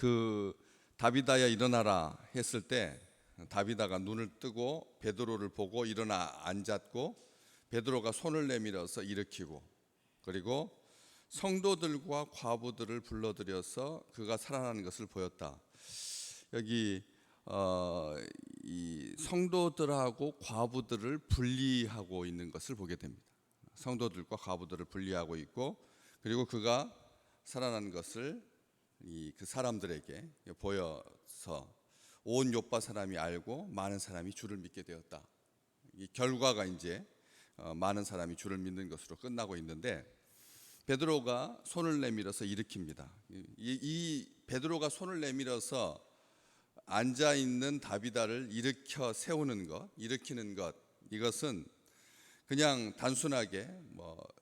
그 다비다야 일어나라 했을 때 다비다가 눈을 뜨고 베드로를 보고 일어나 앉았고, 베드로가 손을 내밀어서 일으키고, 그리고 성도들과 과부들을 불러들여서 그가 살아나는 것을 보였다. 여기 이 성도들하고 과부들을 분리하고 있는 것을 보게 됩니다. 성도들과 과부들을 분리하고 있고, 그리고 그가 살아난 것을 그 사람들에게 보여서 온 요파 사람이 알고 많은 사람이 주를 믿게 되었다. 이 결과가 이제 많은 사람이 주를 믿는 것으로 끝나고 있는데, 베드로가 손을 내밀어서 일으킵니다. 이 베드로가 손을 내밀어서 앉아 있는 다비다를 일으켜 세우는 것, 일으키는 것, 이것은 그냥 단순하게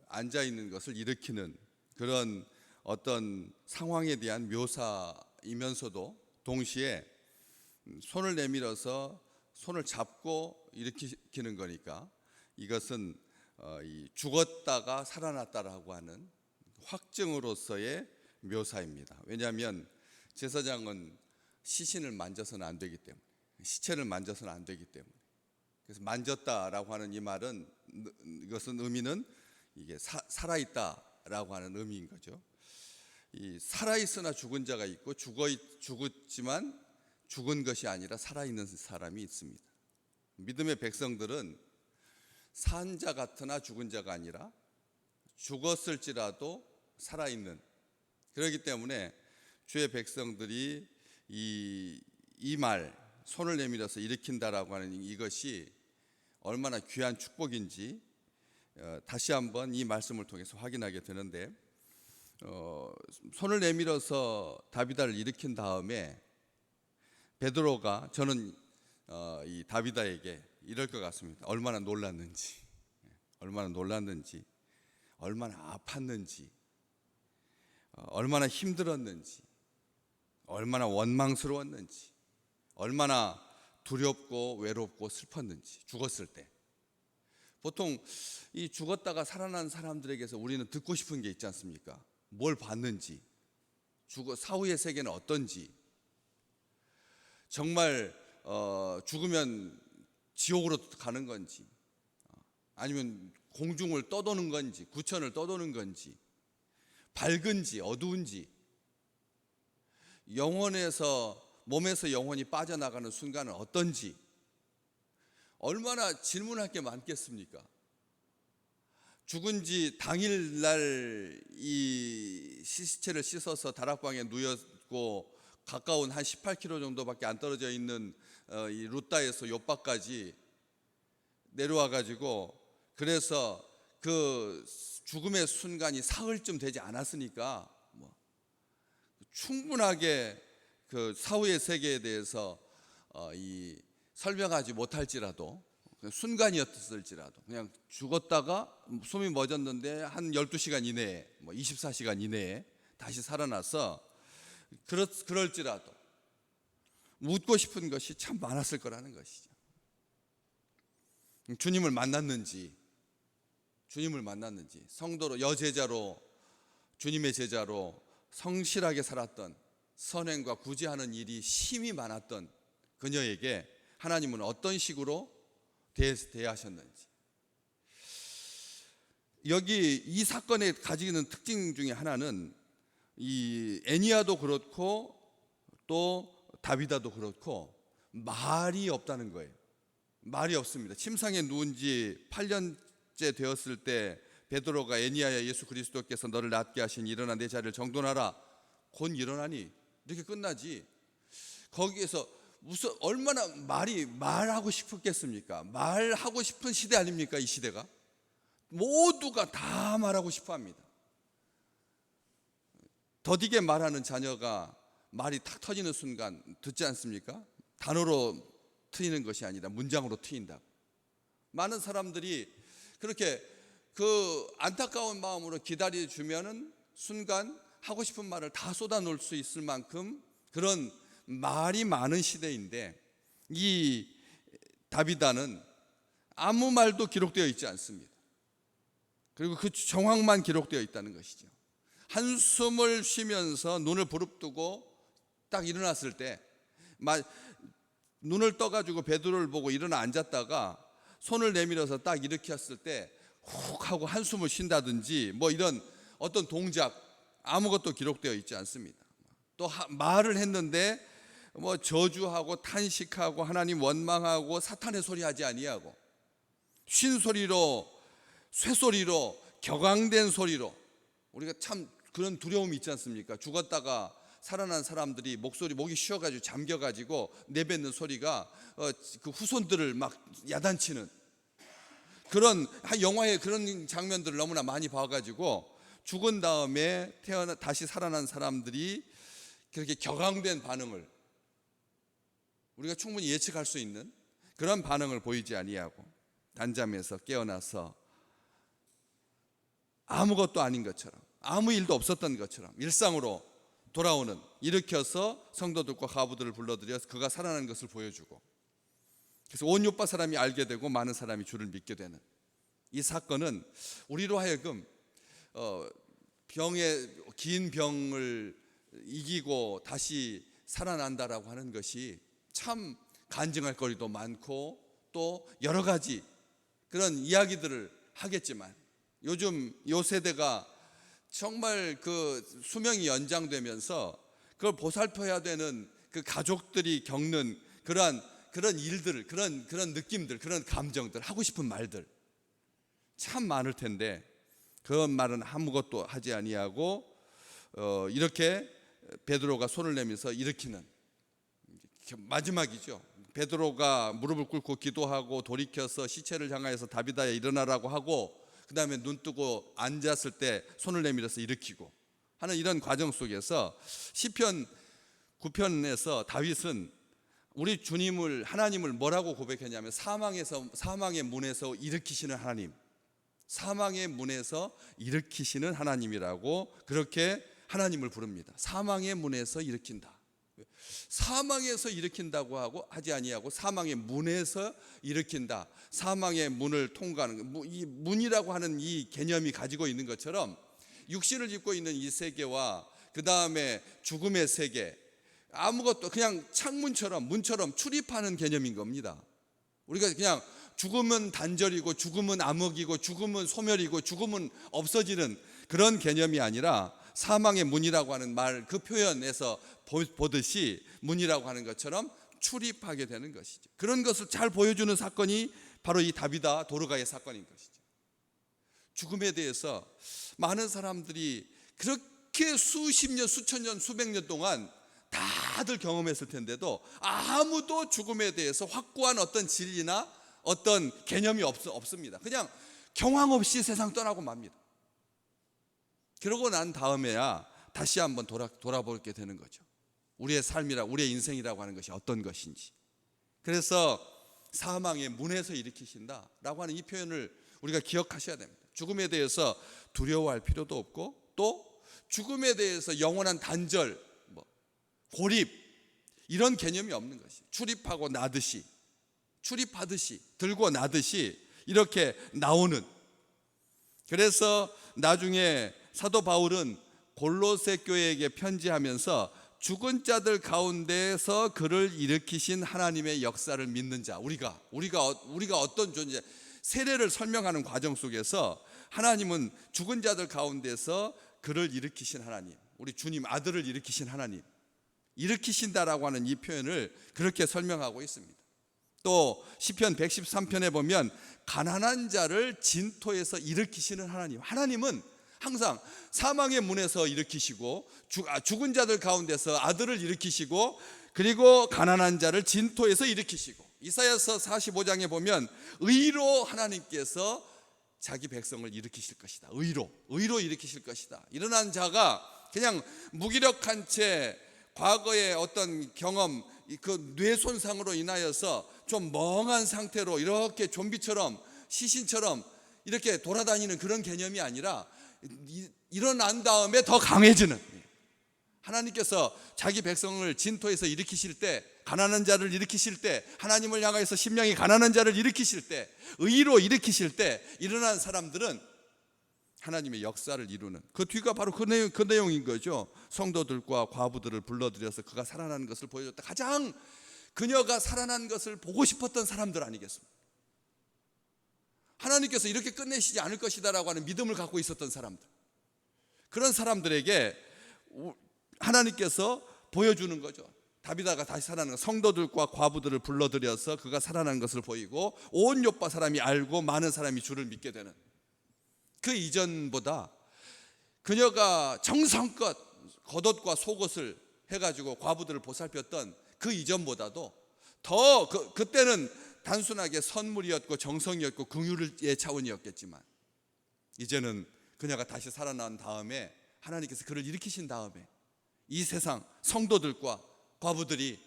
앉아 있는 것을 일으키는 그런 어떤 상황에 대한 묘사이면서도 동시에 손을 내밀어서 손을 잡고 일으키는 거니까 이것은 죽었다가 살아났다라고 하는 확증으로서의 묘사입니다. 왜냐하면 제사장은 시신을 만져서는 안 되기 때문에, 시체를 만져서는 안 되기 때문에, 그래서 만졌다라고 하는 이 말은, 이것은 의미는 이게 살아있다라고 하는 의미인 거죠. 이 살아있으나 죽은 자가 있고, 죽었지만 죽은 것이 아니라 살아있는 사람이 있습니다. 믿음의 백성들은 산 자 같으나 죽은 자가 아니라 죽었을지라도 살아있는, 그렇기 때문에 주의 백성들이 이 말, 손을 내밀어서 일으킨다라고 하는 이것이 얼마나 귀한 축복인지 다시 한번 이 말씀을 통해서 확인하게 되는데, 손을 내밀어서 다비다를 일으킨 다음에 베드로가, 저는 이 다비다에게 이럴 것 같습니다. 얼마나 놀랐는지, 얼마나 아팠는지, 얼마나 힘들었는지, 얼마나 원망스러웠는지, 얼마나 두렵고 외롭고 슬펐는지, 죽었을 때. 보통 이 죽었다가 살아난 사람들에게서 우리는 듣고 싶은 게 있지 않습니까? 뭘 봤는지, 사후의 세계는 어떤지, 정말 죽으면 지옥으로 가는 건지, 아니면 공중을 떠도는 건지, 구천을 떠도는 건지, 밝은지 어두운지, 몸에서 영혼이 빠져나가는 순간은 어떤지, 얼마나 질문할 게 많겠습니까? 죽은 지 당일날 이 시체를 씻어서 다락방에 누였고, 가까운 한 18km 정도밖에 안 떨어져 있는 이 루따에서 요바까지 내려와 가지고, 그래서 그 죽음의 순간이 사흘쯤 되지 않았으니까 충분하게 그 사후의 세계에 대해서 설명하지 못할지라도, 순간이었을지라도, 그냥 죽었다가 숨이 멎었는데 한 12시간 이내에, 24시간 이내에 다시 살아나서, 그럴지라도 묻고 싶은 것이 참 많았을 거라는 것이죠. 주님을 만났는지, 성도로, 여제자로, 주님의 제자로 성실하게 살았던, 선행과 구제하는 일이 심히 많았던 그녀에게 하나님은 어떤 식으로 대하셨는지, 여기 이 사건에 가지고 있는 특징 중에 하나는 이 애니야도 그렇고 또 다비다도 그렇고 말이 없다는 거예요. 말이 없습니다. 침상에 누운 지 8년째 되었을 때 베드로가 애니야야, 예수 그리스도께서 너를 낫게 하시니 일어나 내 자리를 정돈하라. 곧 일어나니, 이렇게 끝나지. 거기에서 얼마나 말하고 싶었겠습니까? 말하고 싶은 시대 아닙니까? 이 시대가 모두가 다 말하고 싶어 합니다. 더디게 말하는 자녀가 말이 탁 터지는 순간 듣지 않습니까? 단어로 트이는 것이 아니라 문장으로 트인다. 많은 사람들이 그렇게 그 안타까운 마음으로 기다려주면은 순간 하고 싶은 말을 다 쏟아놓을 수 있을 만큼 그런 말이 많은 시대인데, 이 다비다는 아무 말도 기록되어 있지 않습니다. 그리고 그 정황만 기록되어 있다는 것이죠. 한숨을 쉬면서 눈을 부릅뜨고 딱 일어났을 때 눈을 떠가지고 베드로를 보고 일어나 앉았다가 손을 내밀어서 딱 일으켰을 때 훅 하고 한숨을 쉰다든지 뭐 이런 어떤 동작 아무것도 기록되어 있지 않습니다. 또 말을 했는데 뭐 저주하고 탄식하고 하나님 원망하고 사탄의 소리 하지 아니하고 쉰 소리로 쇠소리로 격앙된 소리로, 우리가 참 그런 두려움이 있지 않습니까? 죽었다가 살아난 사람들이 목이 쉬어가지고 잠겨가지고 내뱉는 소리가 그 후손들을 막 야단치는 그런 영화에 그런 장면들을 너무나 많이 봐가지고 죽은 다음에 다시 살아난 사람들이 그렇게 격앙된 반응을 우리가 충분히 예측할 수 있는 그런 반응을 보이지 아니하고 단잠에서 깨어나서 아무것도 아닌 것처럼 아무 일도 없었던 것처럼 일상으로 돌아오는, 일으켜서 성도들과 과부들을 불러들여서 그가 살아난 것을 보여주고, 그래서 온 요파 사람이 알게 되고 많은 사람이 주를 믿게 되는 이 사건은 우리로 하여금 긴 병을 이기고 다시 살아난다라고 하는 것이 참 간증할 거리도 많고 또 여러 가지 그런 이야기들을 하겠지만, 요즘 요 세대가 정말 그 수명이 연장되면서 그걸 보살펴야 되는 그 가족들이 겪는 그런 일들, 그런 느낌들, 그런 감정들, 하고 싶은 말들 참 많을 텐데 그런 말은 아무것도 하지 아니하고 이렇게 베드로가 손을 내면서 일으키는 마지막이죠. 베드로가 무릎을 꿇고 기도하고 돌이켜서 시체를 향하여서 다비다야 일어나라고 하고 그 다음에 눈 뜨고 앉았을 때 손을 내밀어서 일으키고 하는 이런 과정 속에서 시편 9편에서 다윗은 우리 주님을, 하나님을 뭐라고 고백했냐면 사망의 문에서 일으키시는 하나님, 사망의 문에서 일으키시는 하나님이라고 그렇게 하나님을 부릅니다. 사망의 문에서 일으킨다. 사망에서 일으킨다고 하고 하지 아니하고 사망의 문에서 일으킨다. 사망의 문을 통과하는, 이 문이라고 하는 이 개념이 가지고 있는 것처럼 육신을 입고 있는 이 세계와 그 다음에 죽음의 세계, 아무것도 그냥 창문처럼 문처럼 출입하는 개념인 겁니다. 우리가 그냥 죽음은 단절이고 죽음은 암흑이고 죽음은 소멸이고 죽음은 없어지는 그런 개념이 아니라 사망의 문이라고 하는 말, 그 표현에서 보듯이 문이라고 하는 것처럼 출입하게 되는 것이죠. 그런 것을 잘 보여주는 사건이 바로 이 다비다 도르가의 사건인 것이죠. 죽음에 대해서 많은 사람들이 그렇게 수십 년, 수천 년, 수백 년 동안 다들 경험했을 텐데도 아무도 죽음에 대해서 확고한 어떤 진리나 어떤 개념이 없습니다. 그냥 경황 없이 세상 떠나고 맙니다. 그러고 난 다음에야 다시 한번 돌아보게 되는 거죠. 우리의 삶이라, 우리의 인생이라고 하는 것이 어떤 것인지. 그래서 사망의 문에서 일으키신다라고 하는 이 표현을 우리가 기억하셔야 됩니다. 죽음에 대해서 두려워할 필요도 없고 또 죽음에 대해서 영원한 단절, 고립 이런 개념이 없는 것이, 출입하고 나듯이, 출입하듯이 들고 나듯이 이렇게 나오는. 그래서 나중에 사도 바울은 골로새 교회에게 편지하면서 죽은 자들 가운데서 그를 일으키신 하나님의 역사를 믿는 자, 우리가 어떤 존재, 세례를 설명하는 과정 속에서 하나님은 죽은 자들 가운데서 그를 일으키신 하나님, 우리 주님 아들을 일으키신 하나님, 일으키신다라고 하는 이 표현을 그렇게 설명하고 있습니다. 또 시편 113편에 보면 가난한 자를 진토에서 일으키시는 하나님, 하나님은 항상 사망의 문에서 일으키시고 죽은 자들 가운데서 아들을 일으키시고 그리고 가난한 자를 진토에서 일으키시고, 이사야서 45장에 보면 의로 하나님께서 자기 백성을 일으키실 것이다. 의로 일으키실 것이다. 일어난 자가 그냥 무기력한 채 과거의 어떤 경험, 그 뇌 손상으로 인하여서 좀 멍한 상태로 이렇게 좀비처럼 시신처럼 이렇게 돌아다니는 그런 개념이 아니라 일어난 다음에 더 강해지는, 하나님께서 자기 백성을 진토에서 일으키실 때, 가난한 자를 일으키실 때, 하나님을 향하여서 심령이 가난한 자를 일으키실 때, 의로 일으키실 때 일어난 사람들은 하나님의 역사를 이루는 그 뒤가 바로 그 내용인 거죠. 성도들과 과부들을 불러들여서 그가 살아나는 것을 보여줬다. 가장 그녀가 살아난 것을 보고 싶었던 사람들 아니겠습니까? 하나님께서 이렇게 끝내시지 않을 것이다라고 하는 믿음을 갖고 있었던 사람들, 그런 사람들에게 하나님께서 보여주는 거죠. 다비다가 다시 살아나는 것, 성도들과 과부들을 불러들여서 그가 살아나는 것을 보이고 온 요파 사람이 알고 많은 사람이 주를 믿게 되는, 그 이전보다 그녀가 정성껏 겉옷과 속옷을 해가지고 과부들을 보살폈던 그 이전보다도 더 그때는 단순하게 선물이었고 정성이었고 긍휼의 차원이었겠지만, 이제는 그녀가 다시 살아난 다음에 하나님께서 그를 일으키신 다음에 이 세상 성도들과 과부들이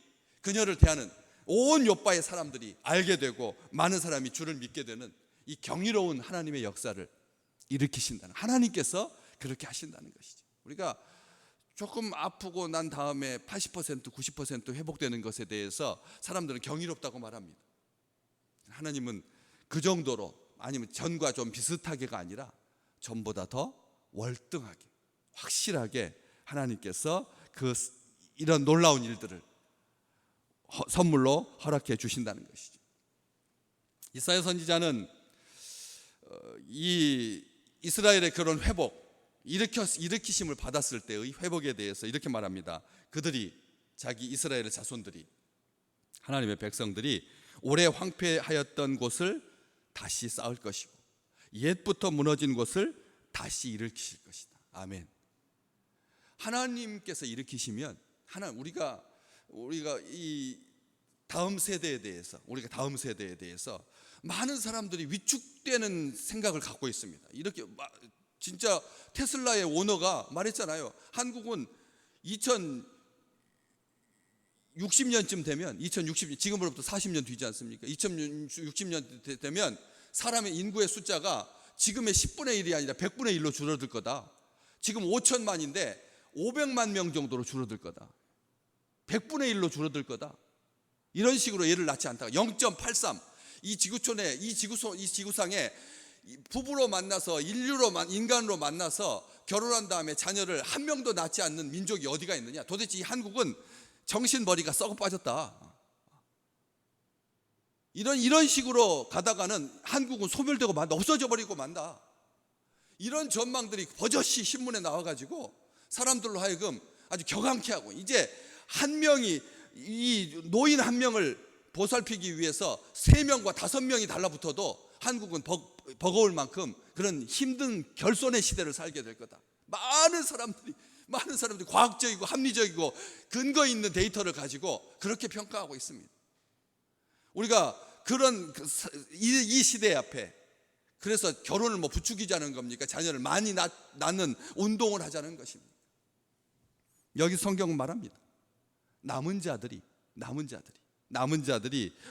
그녀를 대하는 온 요바의 사람들이 알게 되고 많은 사람이 주를 믿게 되는 이 경이로운 하나님의 역사를 일으키신다는, 하나님께서 그렇게 하신다는 것이죠. 우리가 조금 아프고 난 다음에 80% 90% 회복되는 것에 대해서 사람들은 경이롭다고 말합니다. 하나님은 그 정도로, 아니면 전과 좀 비슷하게가 아니라 전보다 더 월등하게 확실하게 하나님께서 이런 놀라운 일들을 선물로 허락해 주신다는 것이죠. 이사야 선지자는 이 이스라엘의 그런 회복, 일으키심을 받았을 때의 회복에 대해서 이렇게 말합니다. 그들이, 자기 이스라엘의 자손들이, 하나님의 백성들이 오래 황폐하였던 곳을 다시 쌓을 것이고 옛부터 무너진 곳을 다시 일으키실 것이다. 아멘. 하나님께서 일으키시면, 우리가 이 다음 세대에 대해서 많은 사람들이 위축되는 생각을 갖고 있습니다. 이렇게 진짜 테슬라의 오너가 말했잖아요. 한국은 2060년쯤 되면, 2060년, 지금으로부터 40년 뒤지 않습니까? 2060년 되면 사람의 인구의 숫자가 지금의 10분의 1이 아니라 100분의 1로 줄어들 거다. 지금 5천만인데 500만 명 정도로 줄어들 거다. 100분의 1로 줄어들 거다. 이런 식으로 얘를 낳지 않다가 0.83, 이 지구상에 부부로 만나서 인간으로 만나서 결혼한 다음에 자녀를 한 명도 낳지 않는 민족이 어디가 있느냐. 도대체 이 한국은 정신머리가 썩어 빠졌다. 이런 식으로 가다가는 한국은 소멸되고 만다, 없어져 버리고 만다. 이런 전망들이 버젓이 신문에 나와가지고 사람들로 하여금 아주 격앙케 하고, 이제 한 명이, 이 노인 한 명을 보살피기 위해서 3명과 5명이 달라붙어도 한국은 버거울 만큼 그런 힘든 결손의 시대를 살게 될 거다. 많은 사람들이 과학적이고 합리적이고 근거 있는 데이터를 가지고 그렇게 평가하고 있습니다. 우리가 그런 이 시대 앞에, 그래서 결혼을 부추기자는 겁니까? 자녀를 많이 낳는 운동을 하자는 것입니다. 여기 성경은 말합니다. 남은 자들이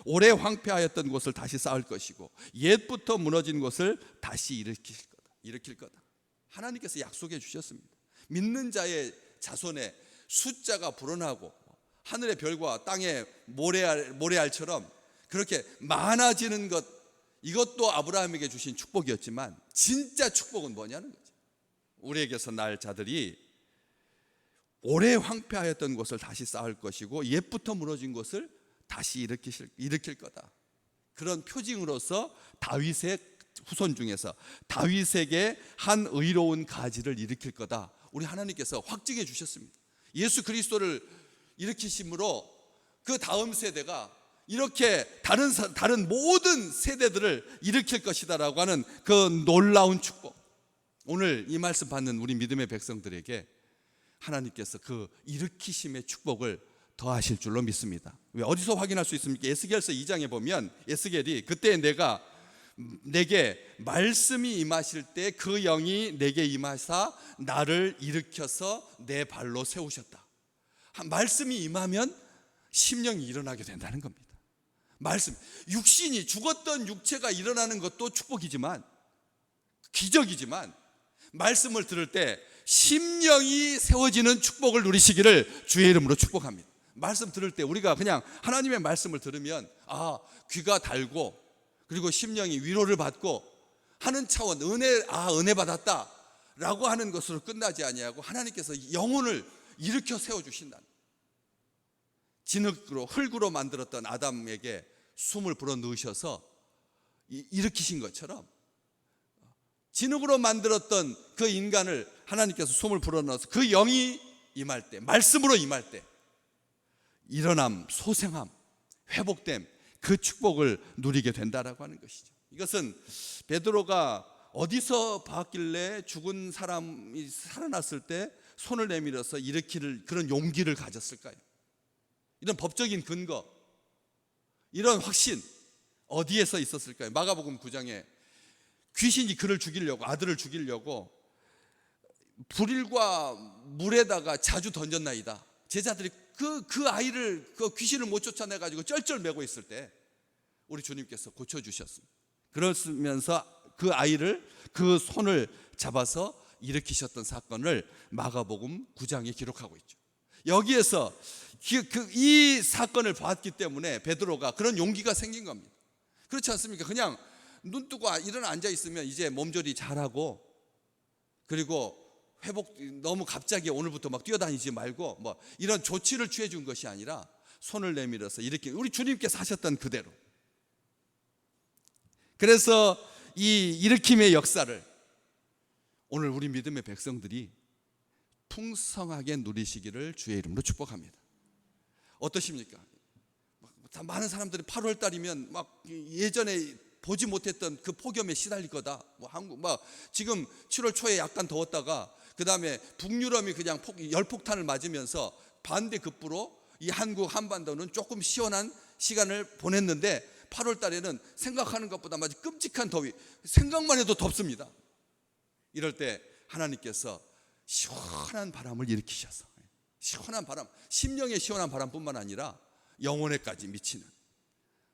오래 황폐하였던 곳을 다시 쌓을 것이고 옛부터 무너진 곳을 다시 일으킬 거다. 하나님께서 약속해 주셨습니다. 믿는 자의 자손의 숫자가 불어나고 하늘의 별과 땅의 모래알처럼 그렇게 많아지는 것, 이것도 아브라함에게 주신 축복이었지만 진짜 축복은 뭐냐는 거죠. 우리에게서 날 자들이 오래 황폐하였던 곳을 다시 쌓을 것이고 옛부터 무너진 곳을 다시 일으킬 거다. 그런 표징으로서 다윗의 후손 중에서 다윗에게 한 의로운 가지를 일으킬 거다. 우리 하나님께서 확증해 주셨습니다. 예수 그리스도를 일으키심으로 그 다음 세대가 이렇게 다른 모든 세대들을 일으킬 것이다라고 하는 그 놀라운 축복. 오늘 이 말씀 받는 우리 믿음의 백성들에게 하나님께서 그 일으키심의 축복을 더하실 줄로 믿습니다. 왜, 어디서 확인할 수 있습니까? 에스겔서 2장에 보면 에스겔이 그때 내게 말씀이 임하실 때 그 영이 내게 임하사 나를 일으켜서 내 발로 세우셨다. 말씀이 임하면 심령이 일어나게 된다는 겁니다. 말씀, 육신이, 죽었던 육체가 일어나는 것도 축복이지만, 기적이지만, 말씀을 들을 때 심령이 세워지는 축복을 누리시기를 주의 이름으로 축복합니다. 말씀 들을 때 우리가 그냥 하나님의 말씀을 들으면 귀가 달고, 그리고 심령이 위로를 받고 하는 차원, 은혜 받았다라고 하는 것으로 끝나지 아니하고 하나님께서 영혼을 일으켜 세워주신다. 진흙으로 흙으로 만들었던 아담에게 숨을 불어넣으셔서 일으키신 것처럼 진흙으로 만들었던 그 인간을 하나님께서 숨을 불어넣어서 그 영이 임할 때, 말씀으로 임할 때 일어남, 소생함, 회복됨, 그 축복을 누리게 된다라고 하는 것이죠. 이것은 베드로가 어디서 봤길래 죽은 사람이 살아났을 때 손을 내밀어서 일으킬 그런 용기를 가졌을까요? 이런 법적인 근거, 이런 확신 어디에서 있었을까요? 마가복음 9장에 귀신이 그를 죽이려고, 아들을 죽이려고 불일과 물에다가 자주 던졌나이다. 제자들이 그 아이를, 그 귀신을 못 쫓아내가지고 쩔쩔매고 있을 때 우리 주님께서 고쳐주셨습니다. 그러면서 그 아이를, 그 손을 잡아서 일으키셨던 사건을 마가복음 9장에 기록하고 있죠. 여기에서 이 사건을 봤기 때문에 베드로가 그런 용기가 생긴 겁니다. 그렇지 않습니까? 그냥 눈 뜨고 일어나 앉아 있으면 이제 몸조리 잘하고, 그리고 회복, 너무 갑자기 오늘부터 막 뛰어다니지 말고 뭐 이런 조치를 취해 준 것이 아니라 손을 내밀어서 이렇게 우리 주님께서 하셨던 그대로. 그래서 이 일으킴의 역사를 오늘 우리 믿음의 백성들이 풍성하게 누리시기를 주의 이름으로 축복합니다. 어떠십니까? 많은 사람들이 8월 달이면 막 예전에 보지 못했던 그 폭염에 시달릴 거다. 뭐 한국 지금 7월 초에 약간 더웠다가 그 다음에 북유럽이 그냥 열폭탄을 맞으면서 반대급부로 이 한국 한반도는 조금 시원한 시간을 보냈는데 8월 달에는 생각하는 것보다 마치 끔찍한 더위, 생각만 해도 덥습니다. 이럴 때 하나님께서 시원한 바람을 일으키셔서, 시원한 바람, 심령의 시원한 바람뿐만 아니라 영혼에까지 미치는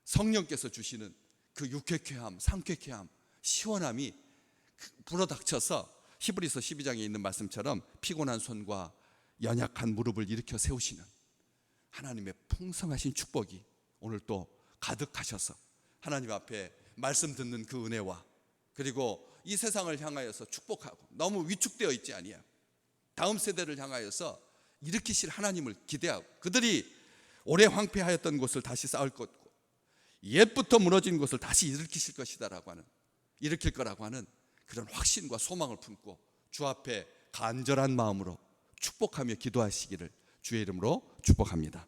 성령께서 주시는 그 유쾌쾌함, 상쾌쾌함, 시원함이 불어닥쳐서 히브리서 12장에 있는 말씀처럼 피곤한 손과 연약한 무릎을 일으켜 세우시는 하나님의 풍성하신 축복이 오늘 또 가득하셔서 하나님 앞에 말씀 듣는 그 은혜와, 그리고 이 세상을 향하여서 축복하고 너무 위축되어 있지 아니하고 다음 세대를 향하여서 일으키실 하나님을 기대하고, 그들이 오래 황폐하였던 곳을 다시 쌓을 것고 옛부터 무너진 곳을 다시 일으키실 것이다라고 하는, 일으킬 거라고 하는 그런 확신과 소망을 품고 주 앞에 간절한 마음으로 축복하며 기도하시기를 주의 이름으로 축복합니다.